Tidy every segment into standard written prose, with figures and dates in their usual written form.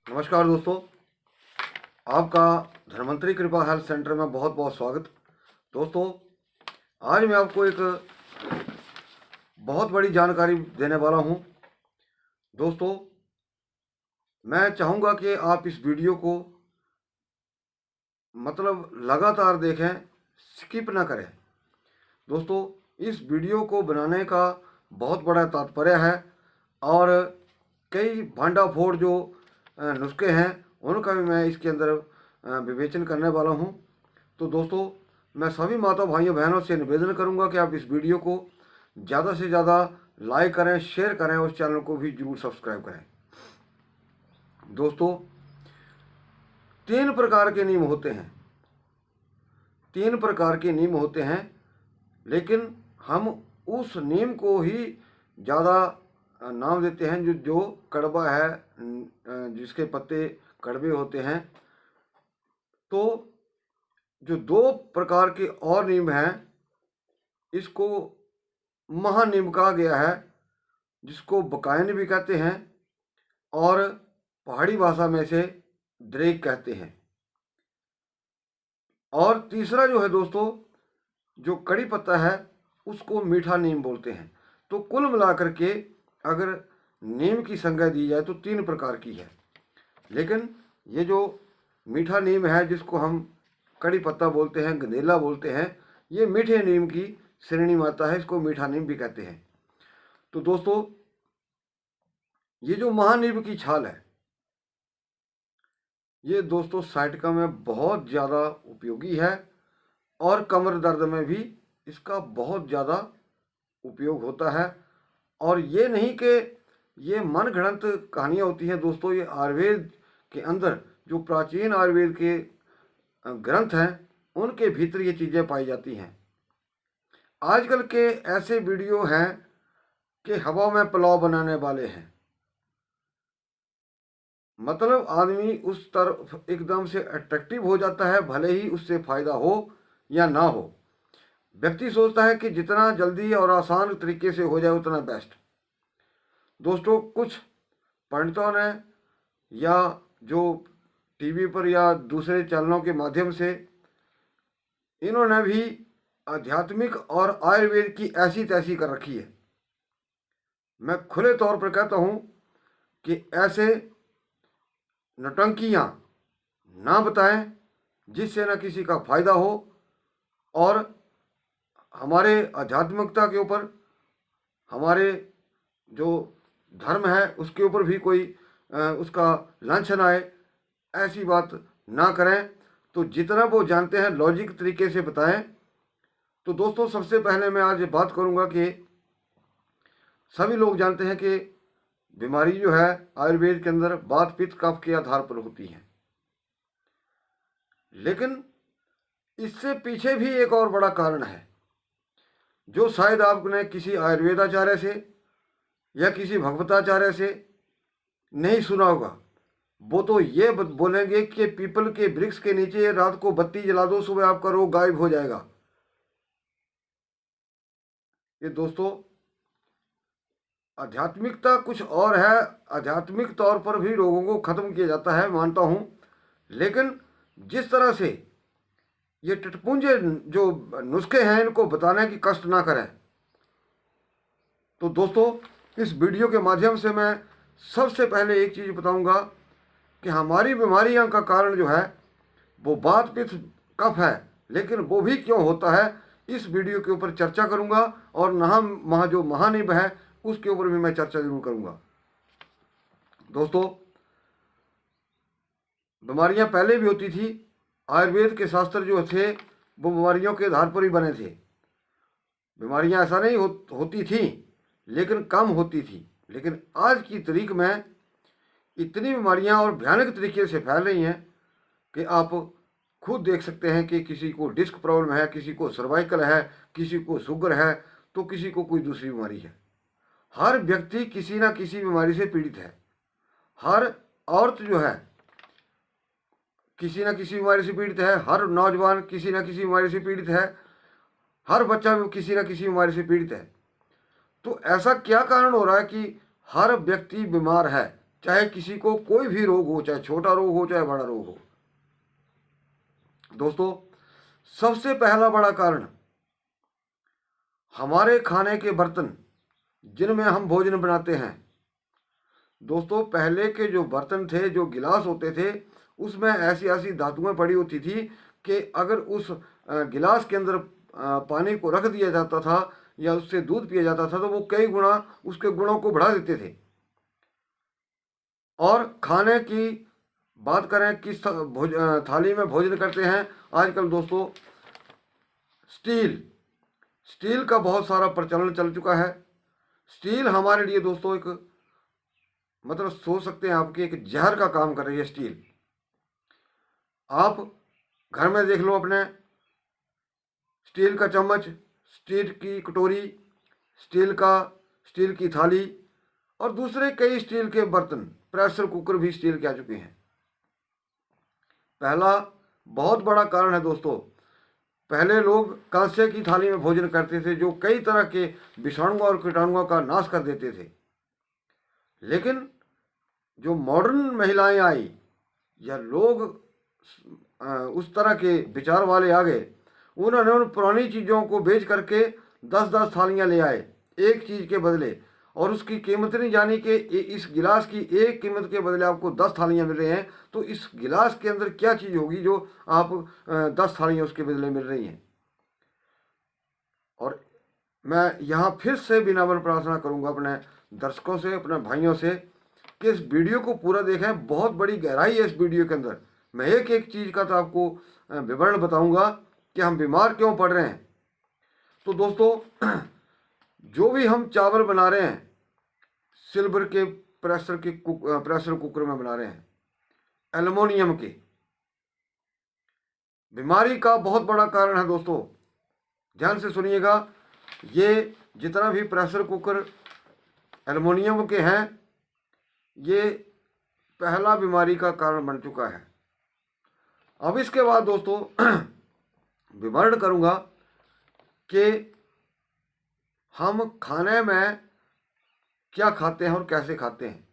नमस्कार दोस्तों, आपका धन्वंतरी कृपा हेल्थ सेंटर में बहुत बहुत स्वागत। दोस्तों, आज मैं आपको एक बहुत बड़ी जानकारी देने वाला हूं। दोस्तों, मैं चाहूँगा कि आप इस वीडियो को लगातार देखें, स्किप ना करें। दोस्तों, इस वीडियो को बनाने का बहुत बड़ा तात्पर्य है और कई भांडाफोड़ जो नुस्खे हैं उनका भी मैं इसके अंदर विवेचन करने वाला हूं। तो दोस्तों, मैं सभी माता भाइयों बहनों से निवेदन करूंगा कि आप इस वीडियो को ज़्यादा से ज़्यादा लाइक करें, शेयर करें, उस चैनल को भी जरूर सब्सक्राइब करें। दोस्तों, 3 प्रकार के नीम होते हैं। 3 प्रकार के नीम होते हैं, लेकिन हम उस नीम को ही ज़्यादा नाम देते हैं जो कड़वा है, जिसके पत्ते कड़वे होते हैं। तो जो 2 प्रकार के और नीम हैं, इसको महानीम कहा गया है, जिसको बकायन भी कहते हैं और पहाड़ी भाषा में से द्रेक कहते हैं। और तीसरा जो है दोस्तों, जो कड़ी पत्ता है, उसको मीठा नीम बोलते हैं। तो कुल मिलाकर के अगर नीम की संज्ञा दी जाए तो 3 प्रकार की है, लेकिन ये जो मीठा नीम है, जिसको हम कड़ी पत्ता बोलते हैं, गंदेला बोलते हैं, ये मीठे नीम की श्रेणी में आता है, इसको मीठा नीम भी कहते हैं। तो दोस्तों, ये जो महानीम की छाल है, ये दोस्तों साइटिका में बहुत ज़्यादा उपयोगी है और कमर दर्द में भी इसका बहुत ज़्यादा उपयोग होता है। और ये नहीं कि ये मन घड़ंत कहानियाँ होती हैं दोस्तों, ये आयुर्वेद के अंदर जो प्राचीन आयुर्वेद के ग्रंथ हैं, उनके भीतर ये चीज़ें पाई जाती हैं। आजकल के ऐसे वीडियो हैं कि हवा में पुलाव बनाने वाले हैं। आदमी उस तरफ एकदम से अट्रैक्टिव हो जाता है, भले ही उससे फ़ायदा हो या ना हो। व्यक्ति सोचता है कि जितना जल्दी और आसान तरीके से हो जाए उतना बेस्ट। दोस्तों, कुछ पंडितों ने या जो टीवी पर या दूसरे चैनलों के माध्यम से इन्होंने भी आध्यात्मिक और आयुर्वेद की ऐसी तैसी कर रखी है। मैं खुले तौर पर कहता हूँ कि ऐसे नौटंकियाँ ना बताएं जिससे न किसी का फायदा हो और हमारे आध्यात्मिकता के ऊपर, हमारे जो धर्म है उसके ऊपर भी कोई उसका लांछन आए, ऐसी बात ना करें। तो जितना वो जानते हैं लॉजिक तरीके से बताएं। तो दोस्तों, सबसे पहले मैं आज बात करूंगा कि सभी लोग जानते हैं कि बीमारी जो है आयुर्वेद के अंदर वात पित्त कफ के आधार पर होती है, लेकिन इससे पीछे भी एक और बड़ा कारण है जो शायद आपने किसी आयुर्वेदाचार्य से या किसी भगवताचार्य से नहीं सुना होगा। वो तो ये बोलेंगे कि पीपल के वृक्ष के नीचे रात को बत्ती जला दो, सुबह आपका रोग गायब हो जाएगा। ये दोस्तों, आध्यात्मिकता कुछ और है। आध्यात्मिक तौर पर भी रोगों को खत्म किया जाता है, मानता हूं, लेकिन जिस तरह से ये टटपुंजे जो नुस्खे हैं, इनको बताने की कष्ट ना करें। तो दोस्तों, इस वीडियो के माध्यम से मैं सबसे पहले एक चीज़ बताऊंगा कि हमारी बीमारियां का कारण जो है वो वात पित्त कफ है, लेकिन वो भी क्यों होता है, इस वीडियो के ऊपर चर्चा करूंगा। और जो महानिब है उसके ऊपर भी मैं चर्चा जरूर करूंगा। दोस्तों, बीमारियां पहले भी होती थी। आयुर्वेद के शास्त्र जो थे वो बीमारियों के आधार पर ही बने थे। बीमारियां ऐसा नहीं होती थी, लेकिन कम होती थी। लेकिन आज की तारीख में इतनी बीमारियां और भयानक तरीके से फैल रही हैं कि आप खुद देख सकते हैं कि किसी को डिस्क प्रॉब्लम है, किसी को सर्वाइकल है, किसी को शुगर है, तो किसी को कोई दूसरी बीमारी है। हर व्यक्ति किसी ना किसी बीमारी से पीड़ित है। हर औरत जो है किसी ना किसी बीमारी से पीड़ित है, हर नौजवान किसी ना किसी बीमारी से पीड़ित है, हर बच्चा भी किसी ना किसी बीमारी से पीड़ित है। तो ऐसा क्या कारण हो रहा है कि हर व्यक्ति बीमार है? चाहे किसी को कोई भी रोग हो, चाहे छोटा रोग हो चाहे बड़ा रोग हो। दोस्तों, सबसे पहला बड़ा कारण हमारे खाने के बर्तन जिनमें हम भोजन बनाते हैं। दोस्तों, पहले के जो बर्तन थे, जो गिलास होते थे, उसमें ऐसी ऐसी धातुएं पड़ी होती थी कि अगर उस गिलास के अंदर पानी को रख दिया जाता था या उससे दूध पिया जाता था तो वो कई गुना उसके गुणों को बढ़ा देते थे। और खाने की बात करें किस थाली में भोजन करते हैं, आजकल दोस्तों स्टील का बहुत सारा प्रचलन चल चुका है। स्टील हमारे लिए दोस्तों एक मतलब सोच सकते हैं आपके एक जहर का काम कर रही है स्टील। आप घर में देख लो अपने, स्टील का चम्मच, स्टील की कटोरी, स्टील की थाली और दूसरे कई स्टील के बर्तन, प्रेशर कुकर भी स्टील के आ चुके हैं। पहला बहुत बड़ा कारण है दोस्तों, पहले लोग कांसे की थाली में भोजन करते थे जो कई तरह के विषाणुओं और कीटाणुओं का नाश कर देते थे। लेकिन जो मॉडर्न महिलाएं आई या लोग उस तरह के विचार वाले आ गए, उन्होंने उन पुरानी चीज़ों को बेच करके 10-10 थालियां ले आए एक चीज़ के बदले, और उसकी कीमत नहीं जानी कि इस गिलास की एक कीमत के बदले आपको 10 थालियां मिल रही हैं, तो इस गिलास के अंदर क्या चीज़ होगी जो आप 10 थालियां उसके बदले मिल रही हैं। और मैं यहाँ फिर से विनम्र प्रार्थना करूँगा अपने दर्शकों से, अपने भाइयों से कि इस वीडियो को पूरा देखें। बहुत बड़ी गहराई है इस वीडियो के अंदर। मैं एक एक चीज़ का तो आपको विवरण बताऊंगा कि हम बीमार क्यों पड़ रहे हैं। तो दोस्तों, जो भी हम चावल बना रहे हैं सिल्वर के प्रेशर कुकर में बना रहे हैं, एल्युमिनियम के, बीमारी का बहुत बड़ा कारण है दोस्तों। ध्यान से सुनिएगा, ये जितना भी प्रेशर कुकर एल्युमिनियम के हैं, ये पहला बीमारी का कारण बन चुका है। अब इसके बाद दोस्तों विवरण करूंगा कि हम खाने में क्या खाते हैं और कैसे खाते हैं।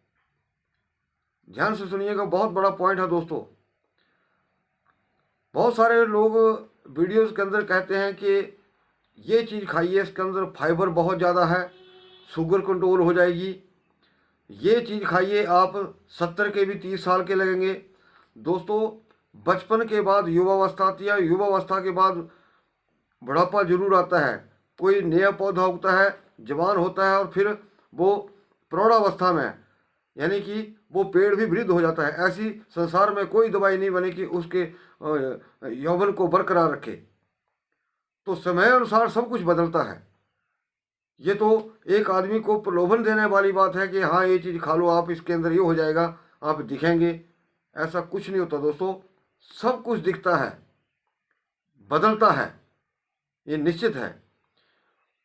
ध्यान से सुनिएगा, बहुत बड़ा पॉइंट है दोस्तों। बहुत सारे लोग वीडियोस के अंदर कहते हैं कि ये चीज़ खाइए, इसके अंदर फाइबर बहुत ज़्यादा है, शुगर कंट्रोल हो जाएगी, ये चीज़ खाइए, आप 70 के भी 30 साल के लगेंगे। दोस्तों, बचपन के बाद युवावस्था आती है, युवावस्था के बाद बुढ़ापा जरूर आता है। कोई नया पौधा उगता है, जवान होता है और फिर वो प्रौढ़ावस्था में, यानी कि वो पेड़ भी वृद्ध हो जाता है। ऐसी संसार में कोई दवाई नहीं बनी कि उसके यौवन को बरकरार रखे। तो समय अनुसार सब कुछ बदलता है। ये तो एक आदमी को प्रलोभन देने वाली बात है कि हाँ ये चीज़ खा लो आप, इसके अंदर ये हो जाएगा, आप दिखेंगे। ऐसा कुछ नहीं होता दोस्तों, सब कुछ दिखता है, बदलता है, ये निश्चित है।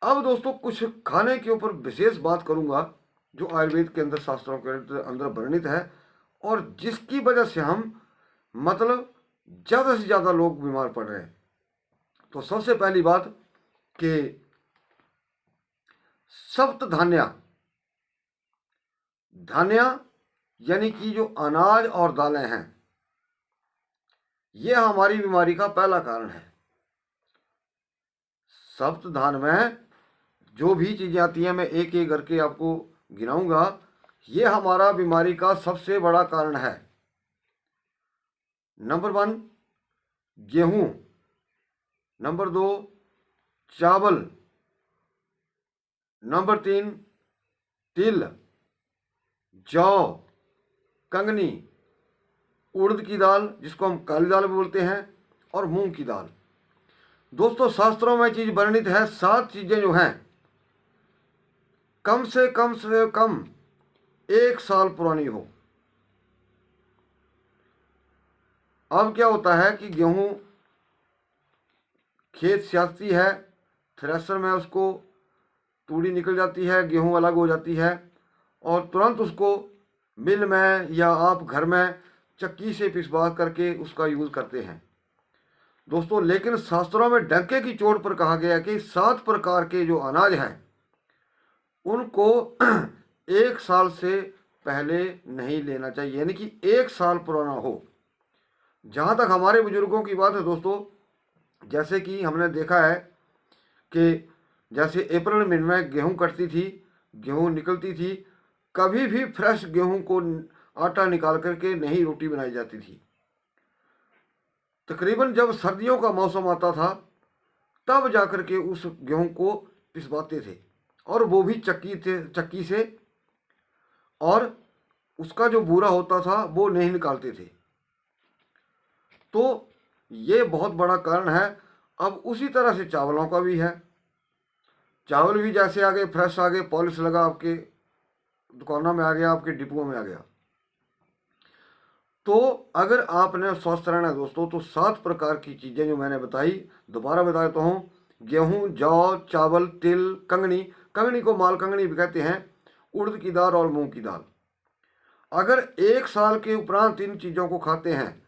अब दोस्तों कुछ खाने के ऊपर विशेष बात करूंगा जो आयुर्वेद के अंदर, शास्त्रों के अंदर वर्णित है और जिसकी वजह से हम मतलब ज़्यादा से ज़्यादा लोग बीमार पड़ रहे हैं। तो सबसे पहली बात कि सप्त धान्य यानी कि जो अनाज और दालें हैं, यह हमारी बीमारी का पहला कारण है। सप्त धान में जो भी चीज़ें आती हैं, मैं एक एक करके आपको गिनाऊंगा। ये हमारा बीमारी का सबसे बड़ा कारण है। नंबर 1 गेहूं, नंबर 2 चावल, नंबर 3 तिल, जौ, कंगनी, उड़द की दाल जिसको हम काली दाल भी बोलते हैं, और मूंग की दाल। दोस्तों, शास्त्रों में चीज वर्णित है, 7 चीजें जो हैं कम से कम 1 साल पुरानी हो। अब क्या होता है कि गेहूं खेत से आती है, थ्रेशर में उसको तूड़ी निकल जाती है, गेहूं अलग हो जाती है और तुरंत उसको मिल में या आप घर में चक्की से पिसवा करके उसका यूज़ करते हैं दोस्तों। लेकिन शास्त्रों में डंके की चोट पर कहा गया कि 7 प्रकार के जो अनाज हैं उनको 1 साल से पहले नहीं लेना चाहिए, यानी कि 1 साल पुराना हो। जहाँ तक हमारे बुजुर्गों की बात है दोस्तों, जैसे कि हमने देखा है कि जैसे अप्रैल महीने में गेहूँ कटती थी, गेहूँ निकलती थी, कभी भी फ्रेश गेहूँ को आटा निकाल करके नहीं रोटी बनाई जाती थी। तकरीबन जब सर्दियों का मौसम आता था तब जाकर के उस गेहूं को पिसवाते थे, और वो भी चक्की से, और उसका जो बूरा होता था वो नहीं निकालते थे। तो ये बहुत बड़ा कारण है। अब उसी तरह से चावलों का भी है। चावल भी जैसे आ गए, फ्रेश आ गए, पॉलिश लगा, आपके दुकानों में आ गया, आपके डिपुओं में आ गया। तो अगर आपने स्वस्थ रहना है दोस्तों, तो 7 प्रकार की चीज़ें जो मैंने बताई, दोबारा बता देता हूँ। गेहूँ, जौ, चावल, तिल, कंगनी, कंगनी को माल कंगनी भी कहते हैं, उड़द की दाल और मूंग की दाल। अगर 1 साल के उपरांत इन चीज़ों को खाते हैं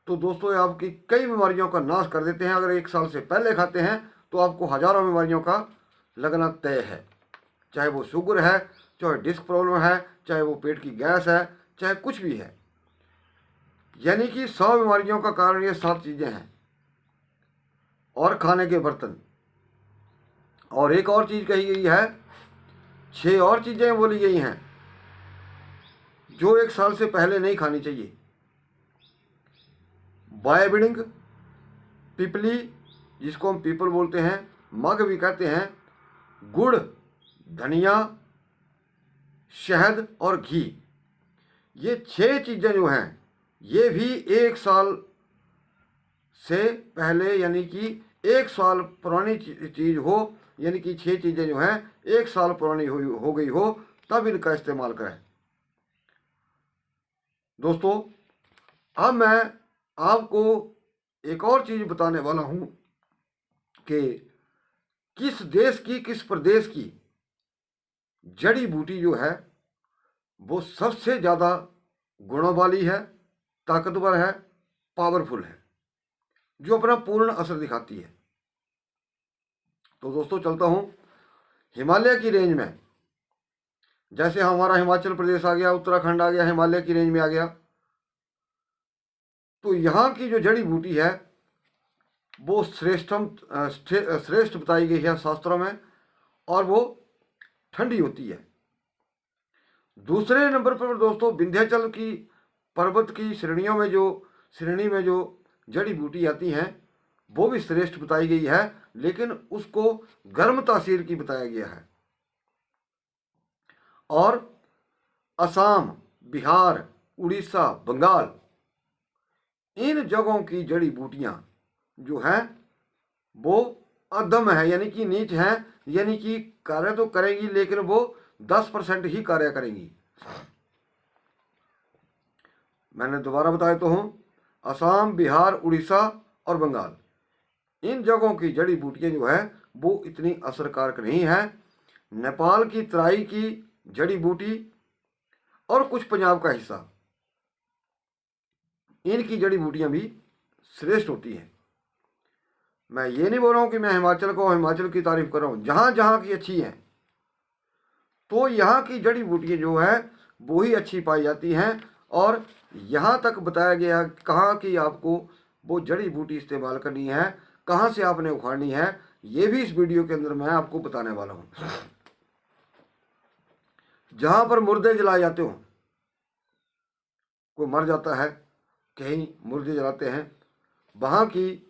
तो दोस्तों ये आपकी कई बीमारियों का नाश कर देते हैं। अगर 1 साल से पहले खाते हैं तो आपको हजारों बीमारियों का लगना तय है, चाहे वो शुगर है, चाहे डिस्क प्रॉब्लम है, चाहे वो पेट की गैस है, चाहे कुछ भी है। यानी कि 100 बीमारियों का कारण ये 7 चीज़ें हैं। और खाने के बर्तन, और एक और चीज़ कही गई है, 6 और चीज़ें बोली गई हैं जो 1 साल से पहले नहीं खानी चाहिए। बायबिडिंग, पिपली जिसको हम पीपल बोलते हैं, मग भी कहते हैं, गुड़, धनिया, शहद और घी, ये 6 चीज़ें जो हैं ये भी 1 साल से पहले, यानी कि 1 साल पुरानी चीज़ हो, यानी कि 6 चीज़ें जो हैं 1 साल पुरानी हो गई हो, तब इनका इस्तेमाल करें। दोस्तों अब मैं आपको एक और चीज़ बताने वाला हूँ कि किस देश की, किस प्रदेश की जड़ी बूटी जो है वो सबसे ज़्यादा गुणों वाली है, ताकतवर है, पावरफुल है, जो अपना पूर्ण असर दिखाती है। तो दोस्तों चलता हूँ हिमालय की रेंज में। जैसे हमारा हिमाचल प्रदेश आ गया, उत्तराखंड आ गया, हिमालय की रेंज में आ गया, तो यहाँ की जो जड़ी बूटी है वो श्रेष्ठ बताई गई है शास्त्रों में, और वो ठंडी होती है। दूसरे नंबर पर दोस्तों विंध्याचल की पर्वत की श्रेणी में जो जड़ी बूटी आती हैं वो भी श्रेष्ठ बताई गई है, लेकिन उसको गर्म तासीर की बताया गया है। और असम, बिहार, उड़ीसा, बंगाल, इन जगहों की जड़ी बूटियां जो हैं वो अधम है, यानी कि नीच है, यानी कि कार्य तो करेगी लेकिन वो 10% ही कार्य करेंगी। मैंने दोबारा बताया तो हूँ, असम, बिहार, उड़ीसा और बंगाल, इन जगहों की जड़ी बूटियाँ जो है वो इतनी असरकारक नहीं है। नेपाल की तराई की जड़ी बूटी और कुछ पंजाब का हिस्सा, इनकी जड़ी बूटियाँ भी श्रेष्ठ होती हैं। मैं ये नहीं बोल रहा हूँ कि मैं हिमाचल की तारीफ कर रहा हूँ, जहाँ जहाँ की अच्छी हैं तो यहाँ की जड़ी बूटियाँ जो है वो ही अच्छी पाई जाती हैं। और यहाँ तक बताया गया कहाँ कि आपको वो जड़ी बूटी इस्तेमाल करनी है, कहाँ से आपने उखाड़नी है, ये भी इस वीडियो के अंदर मैं आपको बताने वाला हूँ। जहाँ पर मुर्दे जलाए जाते हो, कोई मर जाता है, कहीं मुर्दे जलाते हैं, वहाँ की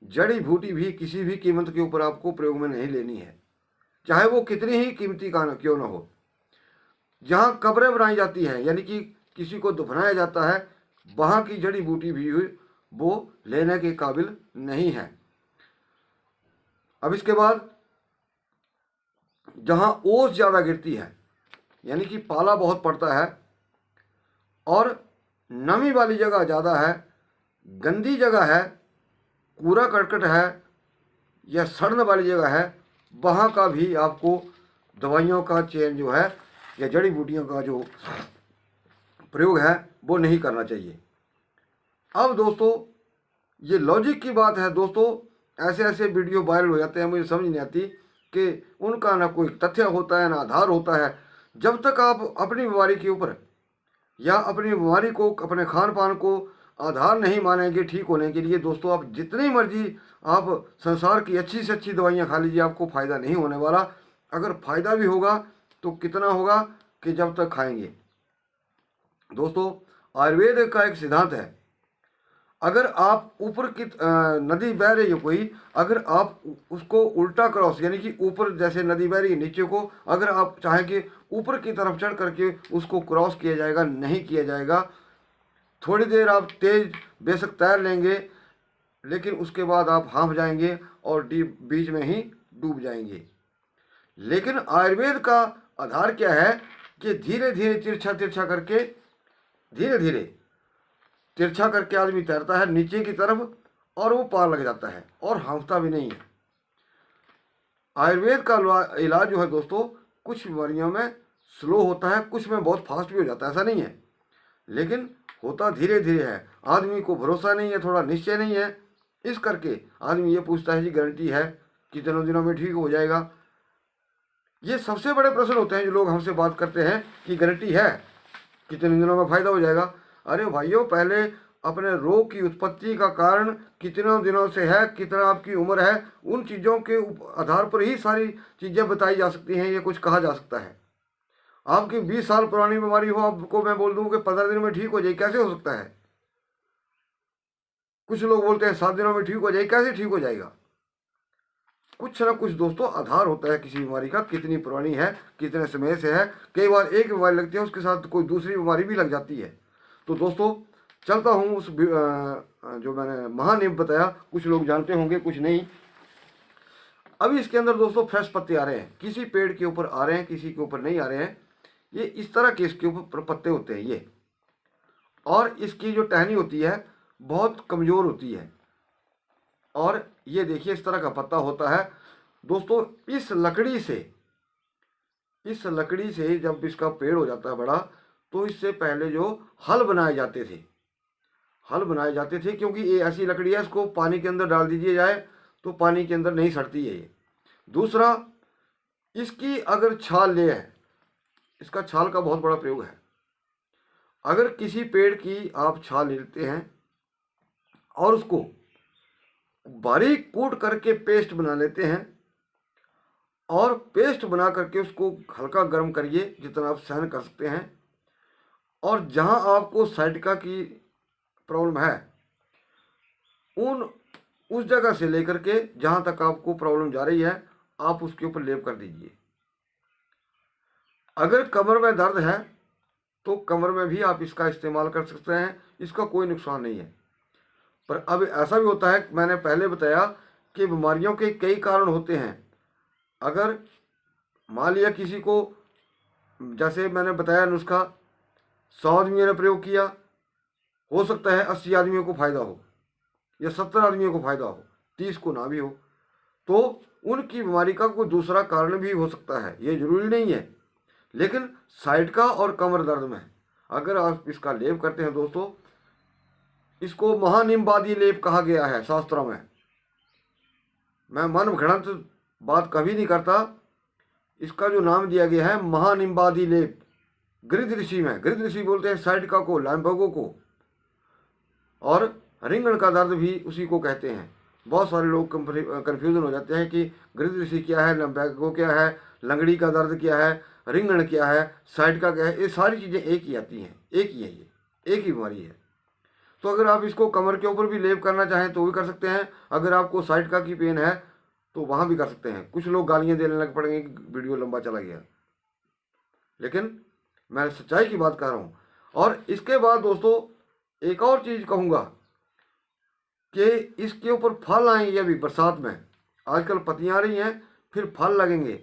जड़ी बूटी भी किसी भी कीमत के ऊपर आपको प्रयोग में नहीं लेनी है, चाहे वो कितनी ही कीमती का क्यों ना हो। जहाँ कब्रें बनाई जाती हैं, यानी कि किसी को दफनाया जाता है, वहाँ की जड़ी बूटी भी वो लेने के काबिल नहीं है। अब इसके बाद जहाँ ओस ज़्यादा गिरती है, यानी कि पाला बहुत पड़ता है और नमी वाली जगह ज़्यादा है, गंदी जगह है, कूड़ा करकट है या सड़ने वाली जगह है, वहाँ का भी आपको दवाइयों का चयन जो है या जड़ी बूटियों का जो प्रयोग है वो नहीं करना चाहिए। अब दोस्तों ये लॉजिक की बात है दोस्तों, ऐसे ऐसे वीडियो वायरल हो जाते हैं, मुझे समझ नहीं आती कि उनका ना कोई तथ्य होता है ना आधार होता है। जब तक आप अपनी बीमारी के ऊपर या अपनी बीमारी को, अपने खान पान को आधार नहीं मानेंगे ठीक होने के लिए, दोस्तों आप जितनी मर्जी आप संसार की अच्छी से अच्छी दवाइयाँ खा लीजिए, आपको फ़ायदा नहीं होने वाला। अगर फ़ायदा भी होगा तो कितना होगा कि जब तक खाएंगे। दोस्तों आयुर्वेद का एक सिद्धांत है, अगर आप ऊपर की नदी बह रही है कोई, अगर आप उसको उल्टा क्रॉस, यानी कि ऊपर जैसे नदी बह रही है नीचे को, अगर आप चाहें कि ऊपर की तरफ चढ़ करके उसको क्रॉस किया जाएगा, नहीं किया जाएगा। थोड़ी देर आप तेज बेशक तैर लेंगे, लेकिन उसके बाद आप हाँफ जाएंगे और बीच में ही डूब जाएंगे। लेकिन आयुर्वेद का आधार क्या है कि धीरे धीरे तिरछा तिरछा करके, धीरे धीरे तिरछा करके आदमी तैरता है नीचे की तरफ और वो पार लग जाता है और हाँफता भी नहीं है। आयुर्वेद का इलाज जो है दोस्तों, कुछ बीमारियों में स्लो होता है, कुछ में बहुत फास्ट भी हो जाता है, ऐसा नहीं है, लेकिन होता धीरे धीरे है। आदमी को भरोसा नहीं है, थोड़ा निश्चय नहीं है, इस करके आदमी ये पूछता है जी गारंटी है, कितने दिनों में ठीक हो जाएगा। ये सबसे बड़े प्रश्न होते हैं जो लोग हमसे बात करते हैं कि गारंटी है, कितने दिनों में फ़ायदा हो जाएगा। अरे भाइयों, पहले अपने रोग की उत्पत्ति का कारण कितने दिनों से है, कितना आपकी उम्र है, उन चीज़ों के आधार पर ही सारी चीज़ें बताई जा सकती हैं, ये कुछ कहा जा सकता है। आपकी 20 साल पुरानी बीमारी हो, आपको मैं बोल दूं कि 15 दिनों में ठीक हो जाए, कैसे हो सकता है? कुछ लोग बोलते हैं 7 दिनों में ठीक हो जाए, कैसे ठीक हो जाएगा? कुछ ना कुछ दोस्तों आधार होता है किसी बीमारी का, कितनी पुरानी है, कितने समय से है। कई बार एक बीमारी लगती है, उसके साथ कोई दूसरी बीमारी भी लग जाती है। तो दोस्तों चलता हूँ उस जो मैंने महानिम बताया, कुछ लोग जानते होंगे, कुछ नहीं। अभी इसके अंदर दोस्तों फ्रेश पत्ते आ रहे हैं, किसी पेड़ के ऊपर आ रहे हैं, किसी के ऊपर नहीं आ रहे हैं। ये इस तरह के इसके ऊपर पत्ते होते हैं ये, और इसकी जो टहनी होती है बहुत कमज़ोर होती है। और ये देखिए इस तरह का पत्ता होता है दोस्तों। इस लकड़ी से जब इसका पेड़ हो जाता है बड़ा, तो इससे पहले जो हल बनाए जाते थे, क्योंकि ये ऐसी लकड़ी है, इसको पानी के अंदर डाल दीजिए जाए तो पानी के अंदर नहीं सड़ती है ये। दूसरा, इसकी अगर छाल ले है, इसका छाल का बहुत बड़ा प्रयोग है। अगर किसी पेड़ की आप छाल लेते हैं और उसको बारीक कूट करके पेस्ट बना लेते हैं, और पेस्ट बना करके उसको हल्का गर्म करिए जितना आप सहन कर सकते हैं, और जहां आपको साइटिका की प्रॉब्लम है उस जगह से लेकर के जहां तक आपको प्रॉब्लम जा रही है, आप उसके ऊपर लेप कर दीजिए। अगर कमर में दर्द है तो कमर में भी आप इसका इस्तेमाल कर सकते हैं, इसका कोई नुकसान नहीं है। पर अब ऐसा भी होता है, मैंने पहले बताया कि बीमारियों के कई कारण होते हैं। अगर मान लिया किसी को, जैसे मैंने बताया नुस्खा, 100 आदमियों ने प्रयोग किया, हो सकता है 80 आदमियों को फ़ायदा हो या 70 आदमियों को फ़ायदा हो, 30 को ना भी हो, तो उनकी बीमारी का कोई दूसरा कारण भी हो सकता है, ये जरूरी नहीं है। लेकिन साइटिका और कमर दर्द में अगर आप इसका लेप करते हैं दोस्तों, इसको महानिम्बादी लेप कहा गया है शास्त्रों में। मैं मन घड़ंत बात कभी नहीं करता, इसका जो नाम दिया गया है महानिम्बादी लेप, गृध ऋषि में, गृध ऋषि बोलते हैं साइटिका को, लैम्बर्गो को, और रिंगण का दर्द भी उसी को कहते हैं। बहुत सारे लोग कन्फ्यूजन हो जाते हैं कि गृध ऋषि क्या है, लैम्बर्गो क्या है, लंगड़ी का दर्द क्या है, रिंगण क्या है, साइटिका क्या है। ये सारी चीज़ें एक ही आती हैं, एक ही है, ये एक ही बीमारी है। तो अगर आप इसको कमर के ऊपर भी लेप करना चाहें तो भी कर सकते हैं, अगर आपको साइटिका की पेन है तो वहाँ भी कर सकते हैं। कुछ लोग गालियाँ देने लग पड़ेंगे, वीडियो लंबा चला गया, लेकिन मैं सच्चाई की बात कर रहा हूँ। और इसके बाद दोस्तों एक और चीज़ कहूँगा कि इसके ऊपर फल आएंगे अभी बरसात में, आजकल पत्तियाँ आ रही हैं, फिर फल लगेंगे,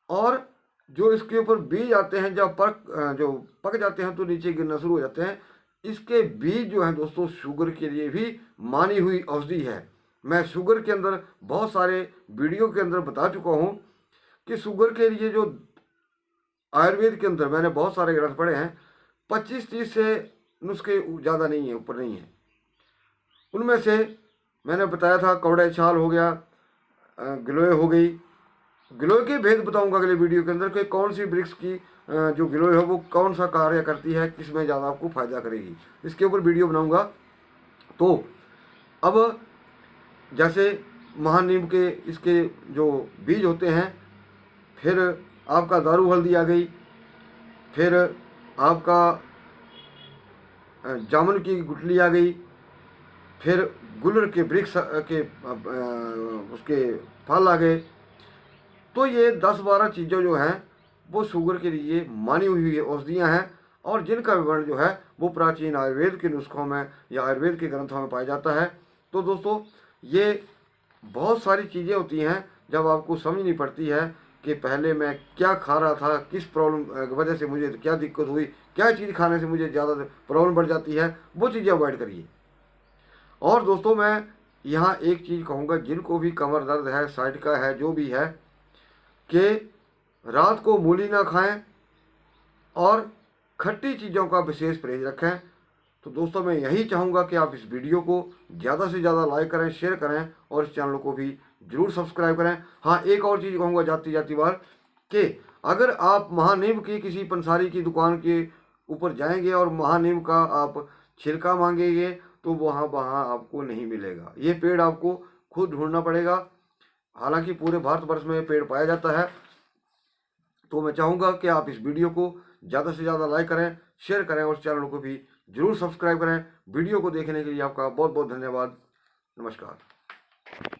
और जो इसके ऊपर बीज आते हैं जब पक जाते हैं तो नीचे गिरना शुरू हो जाते हैं। इसके बीज जो हैं दोस्तों शुगर के लिए भी मानी हुई औषधि है। मैं शुगर के अंदर बहुत सारे वीडियो के अंदर बता चुका हूँ कि शुगर के लिए जो आयुर्वेद के अंदर मैंने बहुत सारे ग्रंथ पढ़े हैं, 25-30 से नुस्खे ज़्यादा नहीं है, ऊपर नहीं है। उनमें से मैंने बताया था कौड़े छाल हो गया, गिलोय हो गई। गिलोय के भेद बताऊंगा अगले वीडियो के अंदर कि कौन सी वृक्ष की जो गिलोय है वो कौन सा कार्य करती है, किस में ज़्यादा आपको फ़ायदा करेगी, इसके ऊपर वीडियो बनाऊंगा। तो अब जैसे महानीम के इसके जो बीज होते हैं, फिर आपका दारू हल्दी आ गई, फिर आपका जामुन की गुठली आ गई, फिर गुलर के वृक्ष के उसके फल आ गए। तो ये 10-12 चीज़ें जो हैं वो शुगर के लिए मानी हुई औषधियाँ हैं, और जिनका विवरण जो है वो प्राचीन आयुर्वेद के नुस्खों में या आयुर्वेद के ग्रंथों में पाया जाता है। तो दोस्तों ये बहुत सारी चीज़ें होती हैं जब आपको समझ नहीं पड़ती है कि पहले मैं क्या खा रहा था, किस प्रॉब्लम वजह से मुझे क्या दिक्कत हुई, क्या चीज़ खाने से मुझे ज़्यादा प्रॉब्लम बढ़ जाती है, वो चीज़ें अवॉइड करिए। और दोस्तों मैं यहाँ एक चीज़ कहूँगा, जिनको भी कमर दर्द है, साइड का है, जो भी है, कि रात को मूली ना खाएं और खट्टी चीज़ों का विशेष परहेज रखें। तो दोस्तों मैं यही चाहूँगा कि आप इस वीडियो को ज़्यादा से ज़्यादा लाइक करें, शेयर करें, और इस चैनल को भी ज़रूर सब्सक्राइब करें। हाँ, एक और चीज़ कहूँगा जाती बार, कि अगर आप महानीम की किसी पंसारी की दुकान के ऊपर जाएंगे और महानीम का आप छिलका मांगेंगे तो वहाँ आपको नहीं मिलेगा। ये पेड़ आपको खुद ढूंढना पड़ेगा। हालांकि पूरे भारतवर्ष में ये पेड़ पाया जाता है। तो मैं चाहूँगा कि आप इस वीडियो को ज़्यादा से ज़्यादा लाइक करें, शेयर करें, और चैनल को भी जरूर सब्सक्राइब करें। वीडियो को देखने के लिए आपका बहुत बहुत धन्यवाद। नमस्कार।